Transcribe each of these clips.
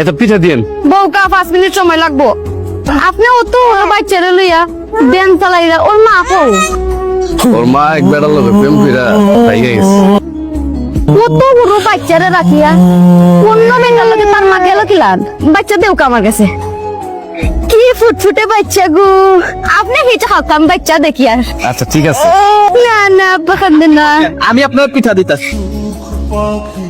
এত পিঠা দিয়েন। বউকা 5 মিনিট সময় লাগবো। আপনি ও তো ওর বাচ্চারে লইয়া দেন চালাইরা ওর মা আপু ওর মা এক বেড়ার লোক প্রেম কইরা ভাইগা গেছে। কত বড় বাচ্চারে রাখিয়া অন্য মেয়েটার লগে তার মা গেল কিলান বাচ্চা দেউকা আমার কাছে কি ফুটফুটে বাচ্চা গো। আপনি হিচা খাকাম বাচ্চা দেখি আর। আচ্ছা ঠিক আছে, না না আব্বা কান্দেন না। আমি আপনার পিঠা দিতাছি।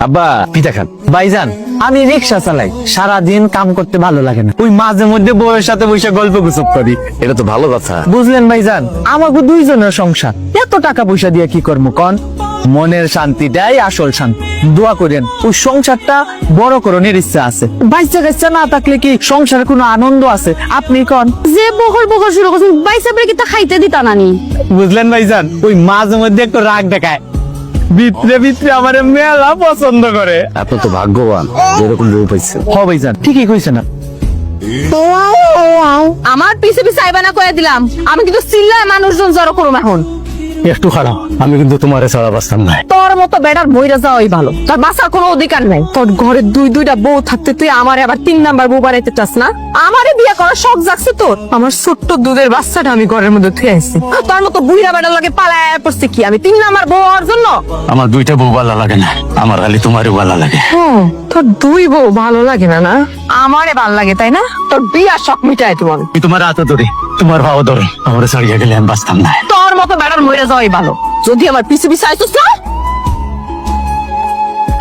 আব্বা পিঠা খান। ভাইজান আমি রিক্সা চালাই, সারাদিন কাম করতে ভালো লাগে না, ওই মাঝে মধ্যে বউয়ের সাথে বসে গল্প গুজব করি। এটা তো ভালো কথা। বুঝলেন ভাইজান, আমাকে দুইজনের সংসার, এত টাকা পয়সা দিয়ে কি করবো কন? মনের শান্তিটাই আসল শান্তি। দোয়া করেন ওই সংসারটা বড় করণের ইচ্ছা আছে। বাচ্চা কাচ্চা না থাকলে কি সংসারে কোনো আনন্দ আছে? আপনি কন। যে বহর বহর শুরু করছেন বাইসা পরে কি তা খাইতে দিতা নানি? বুঝলেন ভাইজান, ওই মাঝে মধ্যে একটু রাগ দেখায়, ভিতরে ভিতরে আমার মেলা পছন্দ করে। আপনি তো ভাগ্যবান যেরকম বউ পাইছেন। হ ভাইজান ঠিকই কইছেন না। আমার পিছে পিছে আইবানা কয়ে দিলাম, আমি কিন্তু চিল্লায় মানুষজন জড়ো করুম এখন। একটু খারাপ, আমি কিন্তু তোমার ছাড়া বাঁচতাম না। তোর মতো বেটার মইরা যাওয়াই ভালো, তোর বাঁচার কোনো অধিকার নাই। তোর ঘরে দুইটা বউ থাকতে তুই আমারে আবার 3 নাম্বার বউ বানাইতে চাস না? আমারে বিয়ে করার শখ জাগছে তোর? আমার ছোট্ট দুধের বাচ্চাটা আমি ঘরের মধ্যে থুয়ে আইছি, তোর মতো বুইড়া বেটার লাগে পালায় পড়ছে কি আমি 3 নাম্বার বউ হওয়ার জন্য? আমার দুইটা বউ ভালো লাগে না, আমার খালি তোমারই ভালো লাগে। তোর 2 বউ ভালো লাগে না? না আমারে ভাল লাগে তাই না? তোর বিয়ার শখ মিটায় তোমার। আমি তোমার হাতে ধরি, তোমার ভাও ধরে, আমার ছাড়িয়ে গেলে আমি বাঁচতাম না। তোর মতো বেটার মইরা যাওয়াই ভালো, যদি আমার পিছে পিছে আইছস না।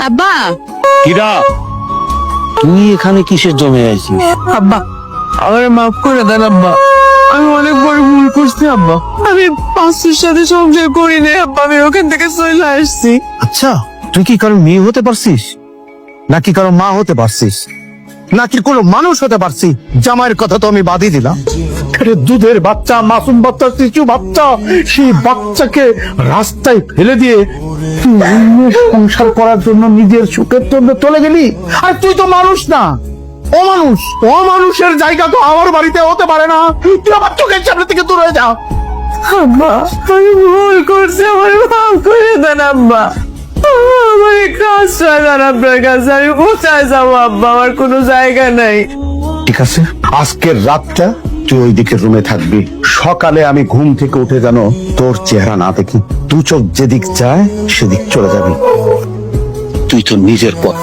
আব্বা কিরা তুই এখানে কিসের জমে আছিস? আব্বা আমারে মাফ করে দেন আব্বা, আমি অনেক বড় ভুল করছি আব্বা। আমি পাঁচের সাথে সংসার করি না আব্বা, আমি ওখান থেকে চলে আসছি। আচ্ছা তুই কি কারো মেয়ে হতে পারছিস, নাকি কারো মা হতে পারছিস, নাকি কোনো মানুষ হতে পারছিস? জামাইয়ের কথা তো আমি বাদই দিলাম। আরে দুধের বাচ্চা, মাসুম বাচ্চা, শিশু বাচ্চা, সেই বাচ্চাকে রাস্তায় ফেলে দিয়ে তুই অন্যের সংসার করার জন্য নিজের সুখের জন্য চলে গেলি। আর তুই তো মানুষ না, অমানুষ। অমানুষের জায়গা তো আমার বাড়িতে হতে পারে না। তুই আমার চোখের সামনে থেকে দূর হয়ে যা। আব্বা আমি ভুল করছি, আমার মাফ করে দেন আব্বা। আমার কাজ দেন আপনার কাছে, আমি কোথায় যাবো আব্বা? আমার কোনো জায়গা নাই। ঠিক আছে, আজকের রাতটা তুই ওই দিকের রুমে থাকবি। সকালে আমি ঘুম থেকে উঠে যেন তোর চেহারা না দেখি। দু চোখ যেদিক যায় সেদিক চলে যাবি। তুই তো নিজের পথ